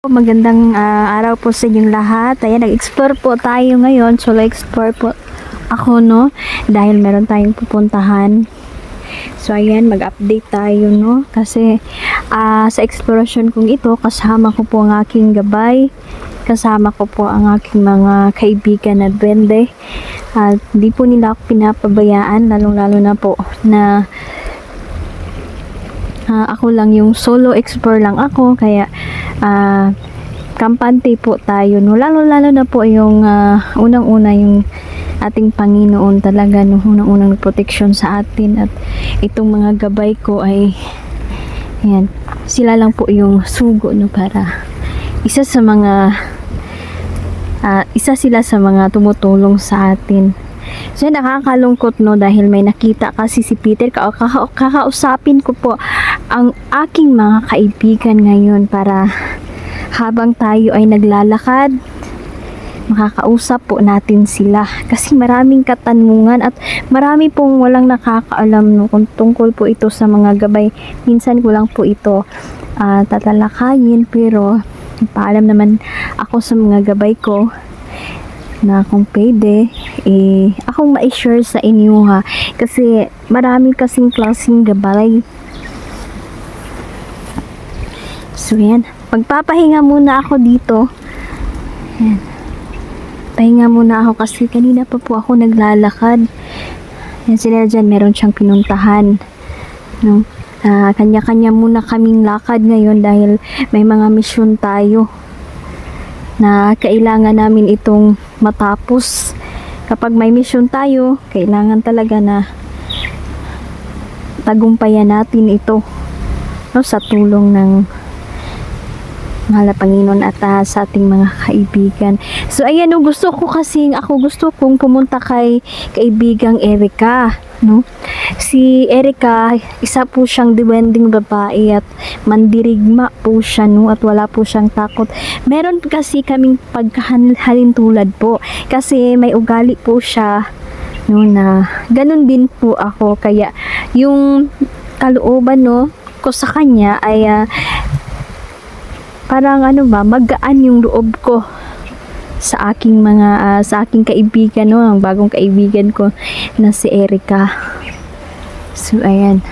Magandang araw po sa inyong lahat. Ayan, nag-explore po tayo ngayon. Solo explore po ako, no? Dahil meron tayong pupuntahan. So, ayan, mag-update tayo, no? Kasi sa exploration kong ito, kasama ko po ang aking gabay. Kasama ko po ang aking mga kaibigan na duwende. At di po nila ako pinapabayaan, lalong-lalo na po na ako lang yung solo explore lang ako, kaya kampante po tayo, no? Lalo na po yung unang-una yung ating Panginoon talaga, no? Unang-unang protection sa atin, at itong mga gabay ko ay ayan, sila lang po yung sugo, no? Para isa sila sa mga tumutulong sa atin. So, nakakalungkot, no, dahil may nakita kasi si Peter. Kakausapin ko po ang aking mga kaibigan ngayon para habang tayo ay naglalakad, makakausap po natin sila. Kasi maraming katanungan at marami pong walang nakakaalam, no, kung tungkol po ito sa mga gabay. Minsan ko lang po ito tatalakayin, pero paalam naman ako sa mga gabay ko na kung pwede, akong ma-share sa inyo, ha. Kasi maraming kasing klaseng gabay. So, yan. Magpapahinga muna ako dito. Yan. Pahinga muna ako kasi kanina pa po ako naglalakad. Yan, sila dyan, meron siyang pinuntahan, no? Kanya-kanya muna kaming lakad ngayon dahil may mga misyon tayo na kailangan namin itong matapos. Kapag may mission tayo, kailangan talaga na tagumpayan natin ito, no, sa tulong ng mahal na Panginoon at sa ating mga kaibigan. So, ayan, no, gusto kong pumunta kay kaibigang Erica, no? Si Erica, isa po siyang duwending babae at mandirigma po siya, no, at wala po siyang takot. Meron kasi kaming pagkahalin tulad po kasi may ugali po siya, no, na ganun din po ako. Kaya yung kalooban, no, ko sa kanya ay parang magaan yung loob ko sa aking kaibigan, no, ang bagong kaibigan ko na si Erica. So, ayan.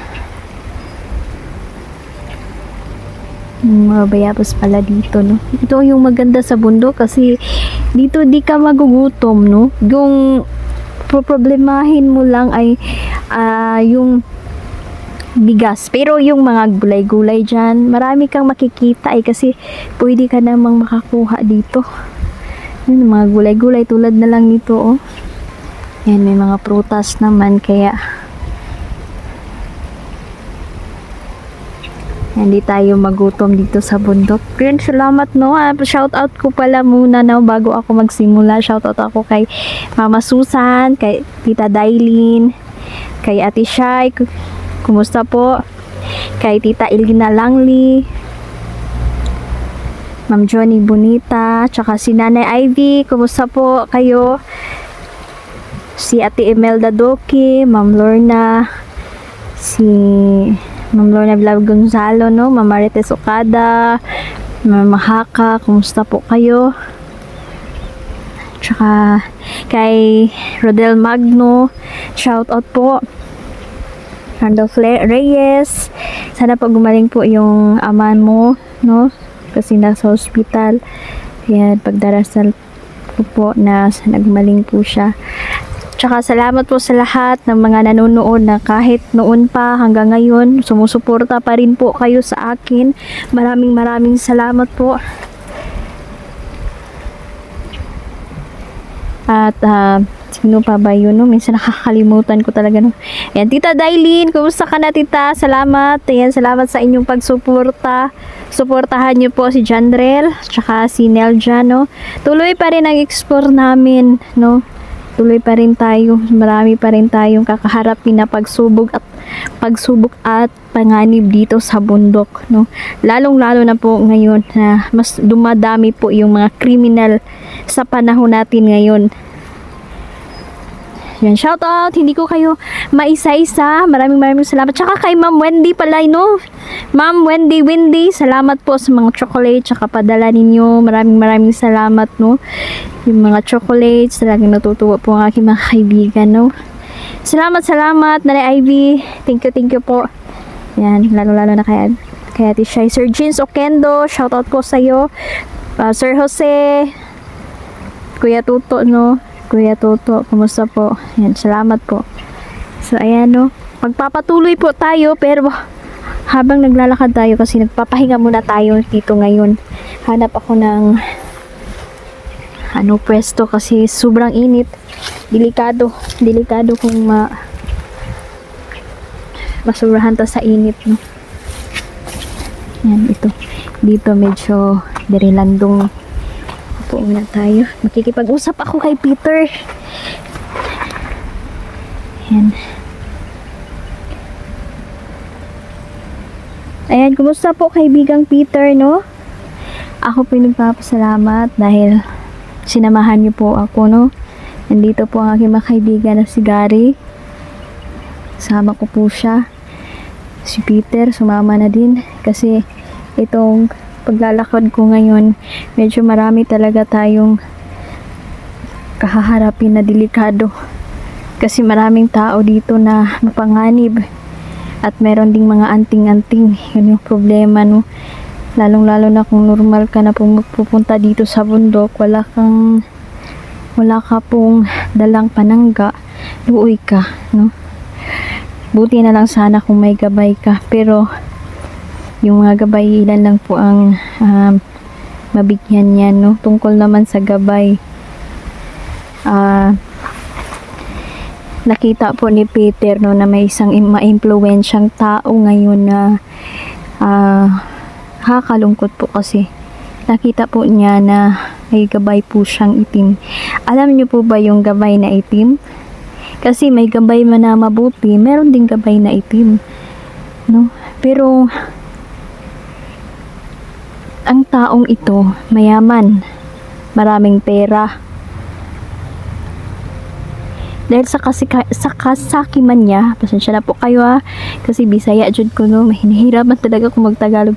Mga bayabas pala dito, no. Ito yung maganda sa bundok kasi dito di ka magugutom, no. Yung problemahin mo lang ay yung bigas. Pero yung mga gulay-gulay dyan, marami kang makikita kasi pwede ka namang makakuha dito. Yung mga gulay-gulay tulad na lang nito, oh. Yan, may mga prutas naman, kaya hindi tayo magutom dito sa bundok. Yun, salamat, no. Shout out ko pala muna, no, bago ako magsimula. Shout out ako kay Mama Susan, kay Tita Dailin, kay Ate Shai, kumusta po? Kay Tita Ilgina Langli, Ma'am Johnny Bonita, tsaka si Nanay Ivy, kumusta po kayo? Si Ate Imelda Doki, Ma'am Lorna, si Ma'am Lorna Vlog Gonzalo, no, Ma'am Marites Okada, Ma'am Mahaka, kumusta po kayo? Tsaka kay Rodel Magno, shout out po. Randolph Reyes, sana po gumaling po yung ama mo, no, kasi nasa hospital. Kaya pagdarasal ko po na nagmaling po siya. Tsaka salamat po sa lahat ng mga nanonood na kahit noon pa hanggang ngayon sumusuporta pa rin po kayo sa akin. Maraming salamat po. At sino pa ba yun, no? Minsan nakakalimutan ko talaga, no? Ayan, Tita Dailin, kumusta ka na, Tita? Salamat. Ayan, salamat sa inyong pagsuporta. Suportahan niyo po si Jandrel, tsaka si Nelja, no? Tuloy pa rin ang explore namin, no? Tuloy pa rin tayo. Marami pa rin tayong kakaharapin na pagsubok at panganib dito sa bundok, no? Lalong-lalo na po ngayon na mas dumadami po yung mga kriminal sa panahon natin ngayon. Yan, shout out. Hindi ko kayo maisa-isa. Maraming salamat. Tsaka kay Ma'am Wendy pala, no? Ma'am Wendy, salamat po sa mga chocolate tsaka padala ninyo. Maraming salamat, no? Yung mga chocolates, talagang natutuwa po ang aking mga kaibigan, no? Salamat, Nanay Ivy. Thank you po. Yan, lalo na kay Ate Shai. Sir Jeans Okendo, shout out ko sa'yo. Sir Jose, Kuya Tuto, no? Kuya Toto, kumusta po? Yan, salamat po. So, ayan, no? Magpapatuloy po tayo, pero habang naglalakad tayo, kasi nagpapahinga muna tayo dito ngayon. Hanap ako ng pwesto kasi sobrang init. Delikado kung masurahan ta sa init, no? Yan, ito. Dito medyo dirilandong. Upo muna tayo. Makikipag-usap ako kay Peter. Yan. Ayan, kumusta po kaibigang Peter, no? Ako po nagpapasalamat dahil sinamahan niyo po ako, no? Nandito po ang aking mga kaibigan na si Gary. Sama ko po siya. Si Peter, sumama na din. Kasi itong paglalakad ko ngayon, medyo marami talaga tayong kahaharapin na delikado. Kasi maraming tao dito na mapanganib. At meron ding mga anting-anting. Yun yung problema, no? Lalong-lalo na kung normal ka na pupunta dito sa bundok, wala ka pong dalang panangga, luoy ka, no? Buti na lang sana kung may gabay ka, pero yung mga gabay ilan lang po ang mabigyan yan, no? Tungkol naman sa gabay, nakita po ni Peter, no, na may isang ma-impluwensyang tao ngayon na kakalungkot po kasi nakita po niya na may gabay po siyang itim. Alam niyo po ba yung gabay na itim? Kasi may gabay man na mabuti, meron ding gabay na itim, no? Pero ang taong ito mayaman, maraming pera. Dahil sa kasakiman niya, pasensya na po kayo kasi Bisaya jud ko, no, mahihirapan talaga kung magtagalog.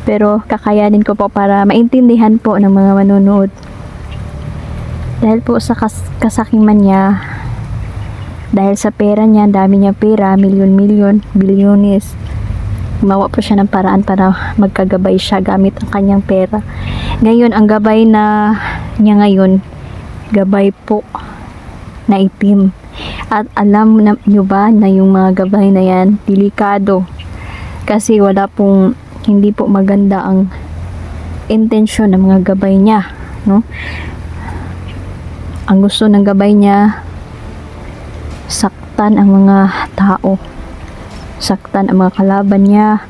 Pero kakayanin ko po para maintindihan po ng mga manonood. Dahil po sa kasakiman niya, dahil sa pera niya, dami niya pera, milyon, bilyones, gumawa po siya ng paraan para magkagabay siya gamit ang kanyang pera. Ngayon, ang gabay na niya ngayon, gabay po na itim. At alam niyo ba na yung mga gabay na yan, delikado. Kasi hindi po maganda ang intensyon ng mga gabay niya, no? Ang gusto ng gabay niya, saktan ang mga tao, saktan ang mga kalaban niya,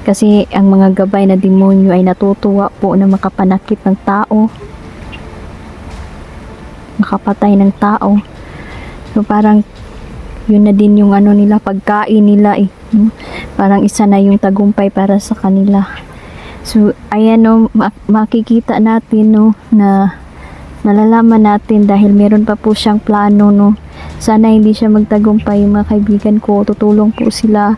kasi ang mga gabay na demonyo ay natutuwa po na makapanakit ng tao, makapatay ng tao. So parang yun na din yung nila, pagkain nila eh. Parang isa na yung tagumpay para sa kanila. So ayan, no, makikita natin, no, na nalalaman natin dahil meron pa po siyang plano, no. Sana hindi siya magtagumpay, yung mga kaibigan ko, tutulong po sila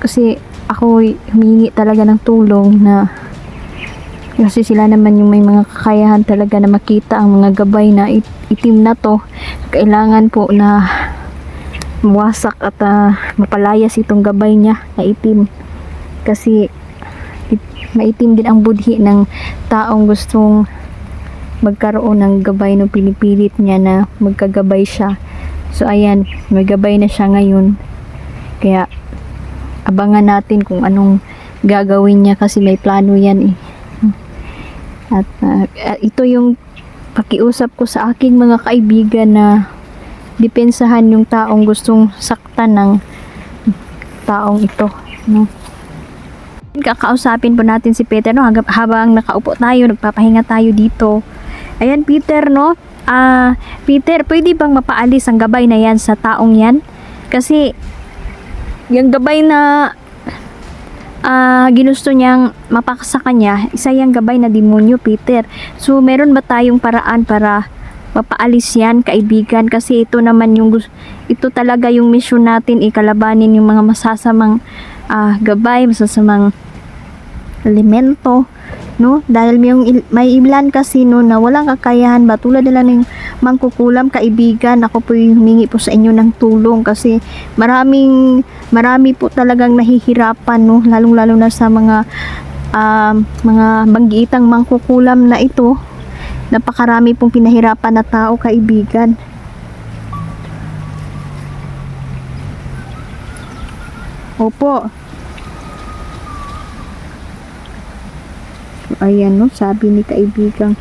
kasi ako humingi talaga ng tulong na kasi sila naman yung may mga kakayahan talaga na makita ang mga gabay na itim na to. Kailangan po na mawasak at mapalayas itong gabay niya na itim, kasi maitim din ang budhi ng taong gustong magkaroon ng gabay, no, pinipilit niya na magkagabay siya. So ayan, may gabay na siya ngayon, kaya abangan natin kung anong gagawin niya kasi may plano yan eh. At ito yung pakiusap ko sa aking mga kaibigan na depensahan yung taong gustong saktan ng taong ito, no? Kakausapin po natin si Peter, no, habang nakaupo tayo, nagpapahinga tayo dito. Ayan, Peter, no? Peter, pwede bang mapaalis ang gabay na yan sa taong yan? Kasi yung gabay na ginusto niyang mapaksa kanya, isa yung gabay na demonyo, Peter. So meron ba tayong paraan para mapaalis yan, kaibigan, kasi ito naman yung ito talaga yung mission natin, ikalabanin yung mga masasamang gabay, masasamang elemento, no? Dahil may ilan kasi no na walang kakayahan ba, tulad nila ng mangkukulam, kaibigan, ako po yung humingi po sa inyo ng tulong kasi marami po talagang nahihirapan, no? Lalong-lalo na sa mga banggiitang mangkukulam na ito. Napakarami pong pinahirapan na tao, kaibigan. Opo. Ayan, no, sabi ni kaibigang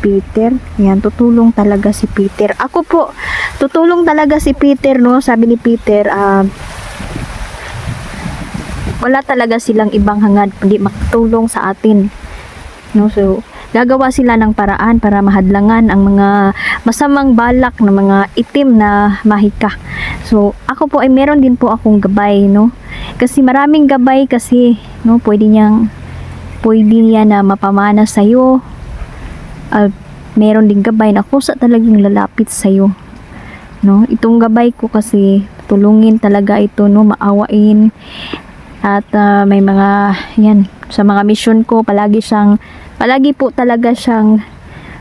Peter. Ayan, tutulong talaga si Peter. Ako po, tutulong talaga si Peter, no? Sabi ni Peter, wala talaga silang ibang hangad kundi makatulong sa atin, no? So gagawa sila ng paraan para mahadlangan ang mga masamang balak ng mga itim na mahika. So ako po ay meron din po akong gabay, no? Kasi maraming gabay kasi, no, pwede niya na mapamana sa iyo. Meron ding gabay na kusa talagang lalapit sa iyo, no? Itong gabay ko kasi tulungin talaga ito, no, maawain. At may mga yan sa mga mission ko, palagi po talaga siyang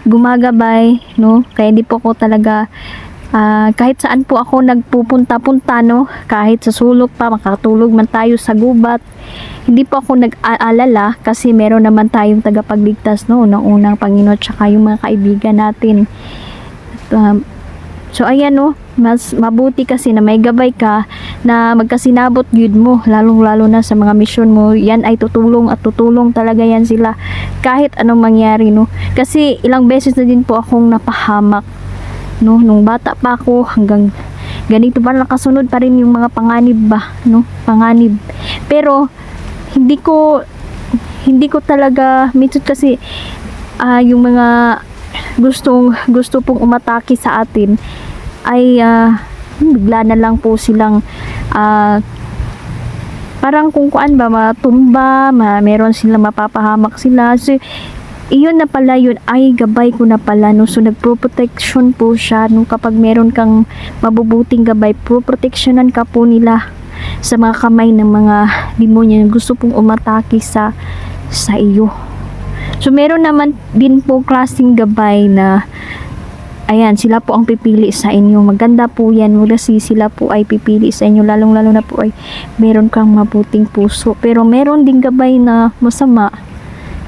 gumagabay, no? Kaya hindi po ako talaga kahit saan po ako nagpupunta-punta, no, kahit sa sulok pa, makatulog man tayo sa gubat, hindi po ako nag-aalala kasi meron naman tayong tagapagligtas, no, unang Panginoon tsaka yung mga kaibigan natin. So ayan, no, mas mabuti kasi na may gabay ka na magkasinabot yun mo, lalong-lalo na sa mga mission mo. Yan ay tutulong at tutulong talaga yan sila kahit anong mangyari, no. Kasi ilang beses na din po akong napahamak, no, nung bata pa ako hanggang ganito pa, nakasunod pa rin yung mga panganib ba, no, panganib. Pero hindi ko talaga minsan kasi yung mga gusto pong umatake sa atin ay bigla na lang po silang parang kung kuan ba, matumba, meron silang mapapahamak sila. So iyon na pala, yun ay gabay ko na pala, no. So nagpro-protection po siya, no. Kapag meron kang mabubuting gabay, pro-protectionan ka po nila sa mga kamay ng mga demonyo na gusto pong umatake sa iyo. So meron naman din po klaseng gabay na ayan, sila po ang pipili sa inyo. Maganda po yan, mula sila po ay pipili sa inyo, lalong-lalo na po ay meron kang mabuting puso. Pero meron din gabay na masama.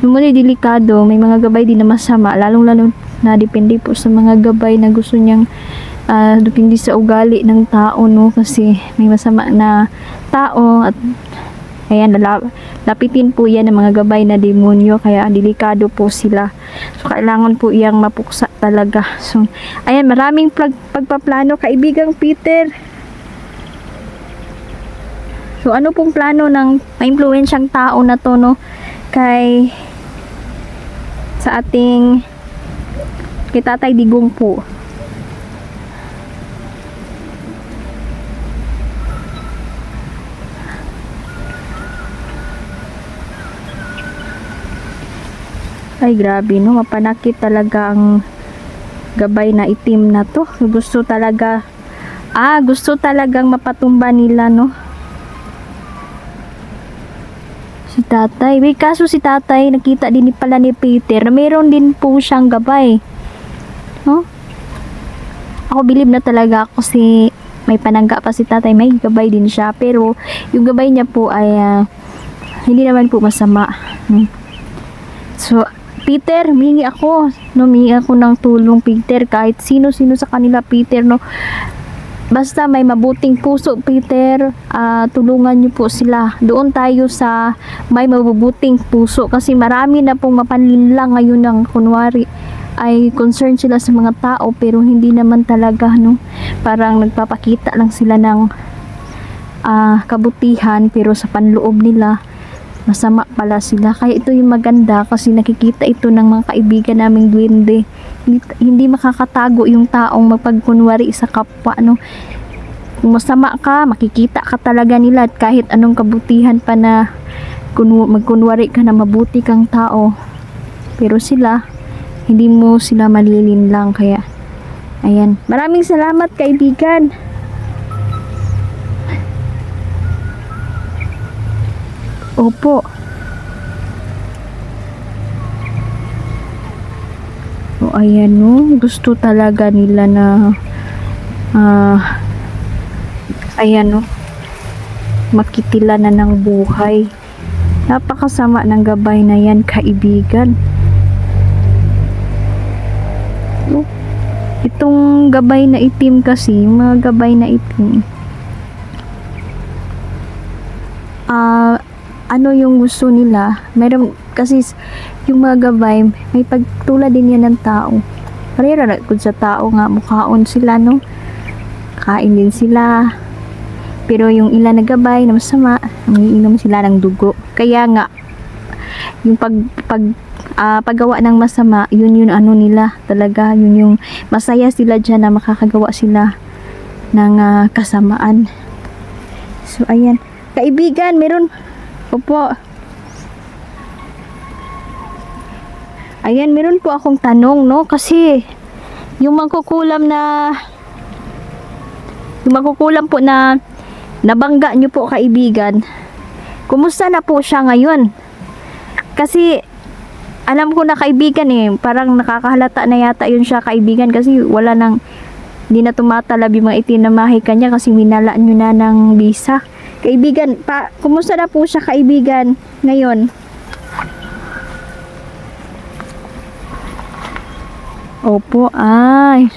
Yung muli delikado, may mga gabay din na masama, lalong-lalo na depende po sa mga gabay na gusto niyang depende sa ugali ng tao, no, kasi may masama na tao at ayan, lapitin po yan ng mga gabay na demonyo, kaya delikado po sila. So kailangan po iyang mapuksa talaga. So ayan, maraming pagpaplano, kaibigang Peter. So ano pong plano ng maimpluwensyang tao na to, no, sa ating kay Tatay Digong po? Ay grabe, no, mapanakit talaga ang gabay na itim na to. Gusto talagang mapatumba nila, no, si Tatay. Kaso si Tatay, nakita din pala ni Peter na meron din po siyang gabay, no. Ako bilib na talaga ako kasi may panangga pa si Tatay, may gabay din siya, pero yung gabay niya po ay hindi naman po masama, no? So Peter, humingi ako ng tulong, Peter, kahit sino-sino sa kanila, Peter, no, basta may mabuting puso, Peter, tulungan niyo po sila. Doon tayo sa may mabubuting puso, kasi marami na pong mapanlinlang ngayon ng kunwari ay concern sila sa mga tao, pero hindi naman talaga, no, parang nagpapakita lang sila ng kabutihan, pero sa panloob nila masama pala sila. Kaya ito yung maganda, kasi nakikita ito ng mga kaibigan naming duwende. Hindi makakatago yung taong mapagkunwari sa kapwa, no. Kung masama ka, makikita ka talaga nila, at kahit anong kabutihan pa na magkunwari ka na mabuti kang tao, pero sila hindi mo sila malilinlang. Kaya ayan, maraming salamat kaibigan. Opo. O ayan no, gusto talaga nila na ayan no, makitila na ng buhay. Napakasama ng gabay na yan kaibigan. No? Itong gabay na itim kasi, mga gabay na itim, ano yung gusto nila, meron kasi yung mga gabay, may pagtulad din yan ng tao. Parera na kung sa tao nga, mukhaon sila, no? Kain din sila. Pero yung ilan na gabay na masama, umiinom sila ng dugo. Kaya nga, yung paggawa ng masama, yun yung ano nila talaga, yun yung masaya sila dyan na makakagawa sila ng kasamaan. So ayan, kaibigan, meron, opo, ayan, meron po akong tanong, no, kasi yung mangkukulam po na nabangga nyo po kaibigan, kumusta na po siya ngayon? Kasi alam ko na kaibigan parang nakakahalata na yata yun siya kaibigan, kasi wala nang, hindi na tumatalab yung mga itinamahi kanya kasi minalaan nyo na ng visa. Kaibigan, kumusta na po siya kaibigan ngayon? Opo, ay.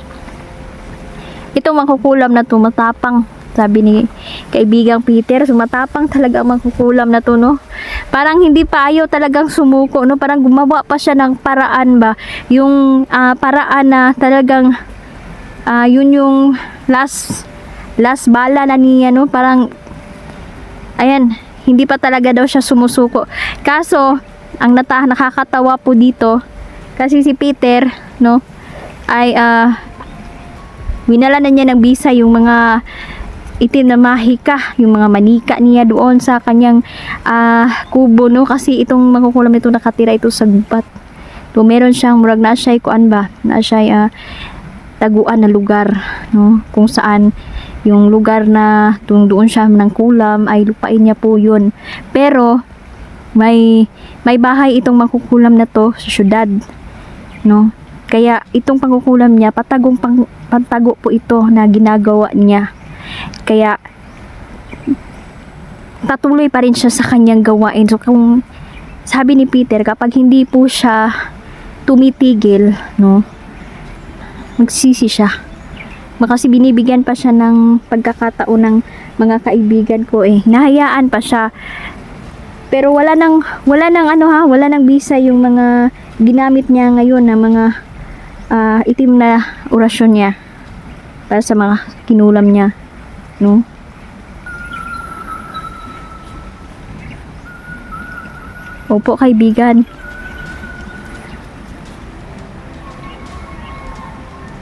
Itong mangkukulam na to, matapang. Sabi ni kaibigang Peter, sumatapang talaga ang mangkukulam na to, no? Parang hindi pa ayaw talagang sumuko, no? Parang gumawa pa siya ng paraan ba? Yung paraan na talagang yun yung last bala na niya, no? Parang ayan, hindi pa talaga daw siya sumusuko. Kaso, ang nakakatawa po dito, kasi si Peter, no, ay winala na niya ng visa yung mga itim na mahika, yung mga manika niya doon sa kanyang kubo, no, kasi itong mangkukulam nito nakatira ito sa gubat. So meron siyang murag na siya kuan ba, na siya taguan na lugar, no, kung saan yung lugar na doon siya ng kulam ay lupain niya po yun. Pero may bahay itong mangkukulam na to sa syudad, no, kaya itong pangkukulam niya patago po ito na ginagawa niya. Kaya patuloy pa rin siya sa kanyang gawain. So kung sabi ni Peter, kapag hindi po siya tumitigil, no, magsisi siya. Kasi binibigyan pa siya ng pagkakataon ng mga kaibigan ko, nahayaan pa siya. Pero wala nang visa yung mga ginamit niya ngayon na mga itim na orasyon niya para sa mga kinulam niya, no? Opo kaibigan.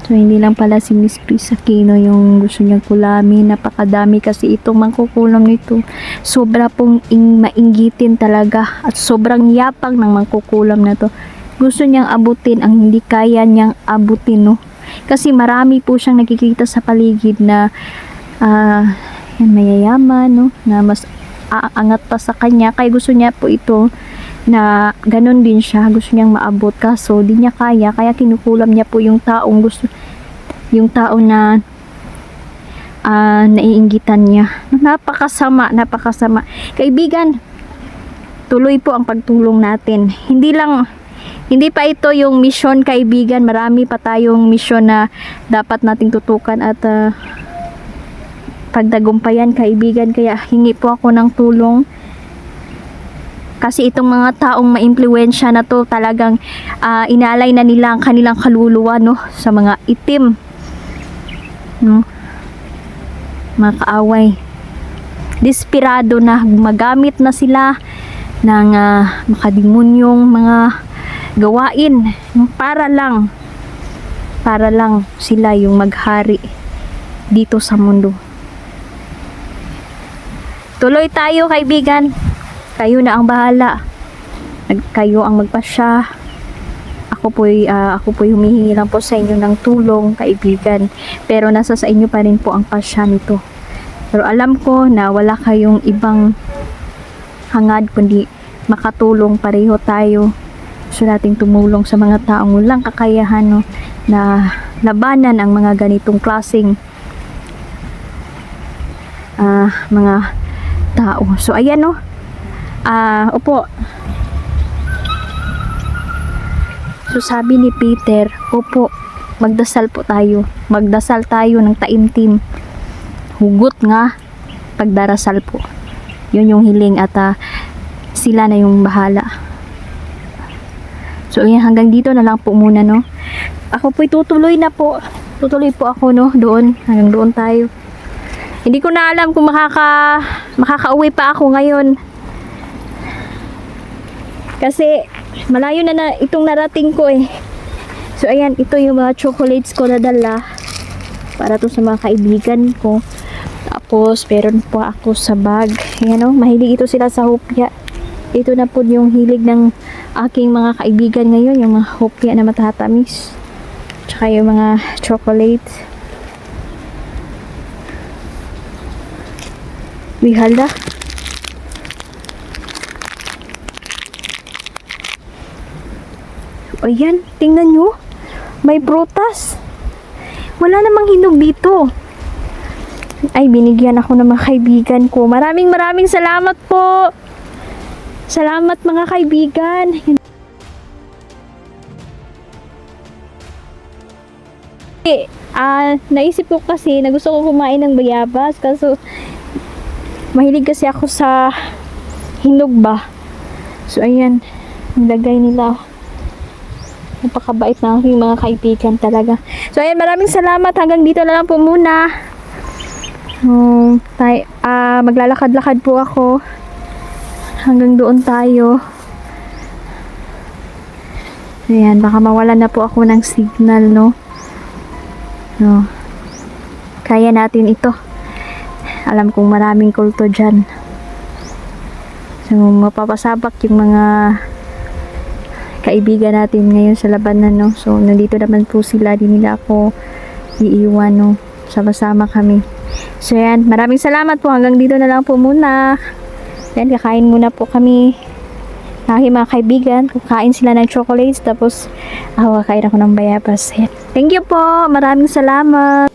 So hindi lang pala si Miss Chris Aquino yung gusto niyang kulamin, napakadami kasi itong mangkukulam nito. Sobra pong mainggitin talaga at sobrang yapang ng mangkukulam na to. Gusto niyang abutin ang hindi kaya niyang abutin, no? Kasi marami po siyang nakikita sa paligid na mayayaman, no, na mas aangat pa sa kanya, kaya gusto niya po ito na ganun din siya, gusto niyang maabot, kaso di niya kaya kinukulam niya po yung taong na naiinggitan niya. Napakasama kaibigan. Tuloy po ang pagtulong natin, hindi pa ito yung mission kaibigan, marami pa tayong mission na dapat nating tutukan at pagdagumpayan kaibigan. Kaya hingi po ako ng tulong, kasi itong mga taong maimpluwensya na to talagang inalay na nila ang kanilang kaluluwa, no, sa mga itim, no, mga kaaway. Desperado na, gumagamit na sila ng makademonyong mga gawain, para lang sila yung maghari dito sa mundo. Tuloy tayo kaibigan, kayo na ang bahala, kayo ang magpasya. Ako po'y humihingi lang po sa inyo ng tulong, kaibigan. Pero nasa sa inyo pa rin po ang pasya nito. Pero alam ko na wala kayong ibang hangad kundi makatulong, pareho tayo. Gusto nating tumulong sa mga taong walang kakayahan, no, na labanan ang mga ganitong klaseng mga tao. So ayan, no. Opo. So sabi ni Peter, opo, magdasal po tayo. Magdasal tayo ng taimtim. Hugot nga pagdarasal po. Yun yung hiling at sila na yung bahala. So ayan, hanggang dito na lang po muna, no. Ako po'y tutuloy na po. Tutuloy po ako, no, doon. Hanggang doon tayo. Hindi ko na alam kung makakauwi pa ako ngayon. Kasi malayo na itong narating ko eh. So ayan, ito yung mga chocolates ko na dala para to sa mga kaibigan ko. Tapos meron po ako sa bag. Ayan, oh, mahilig ito sila sa hopya. Ito na po yung hilig ng aking mga kaibigan ngayon, yung mga hopya na matatamis. Tsaka yung mga chocolates. Wihala. Ayan, tingnan nyo. May prutas. Wala namang hinog dito. Ay, binigyan ako ng mga kaibigan ko. Maraming salamat po. Salamat mga kaibigan. Naisip ko kasi na gusto ko kumain ng bayabas. Kaso, mahilig kasi ako sa hinog ba. So, ayan. Nilagay nila. Napakabait na aking mga kaibigan talaga. So, ayan, maraming salamat. Hanggang dito na lang po muna. Maglalakad-lakad po ako. Hanggang doon tayo. Ayan, baka mawalan na po ako ng signal, no? No. Kaya natin ito. Alam kong maraming kulto dyan. So, mapapasabak yung mga kaibigan natin ngayon sa labanan, no? So, nandito naman po sila. Di nila ako iiwan, no? Sama-sama kami. So, yan. Maraming salamat po. Hanggang dito na lang po muna. Yan, kakain muna po kami. Aking mga kaibigan. Kakain sila ng chocolates. Tapos, kakain ako ng bayabas. Yan. Thank you po. Maraming salamat.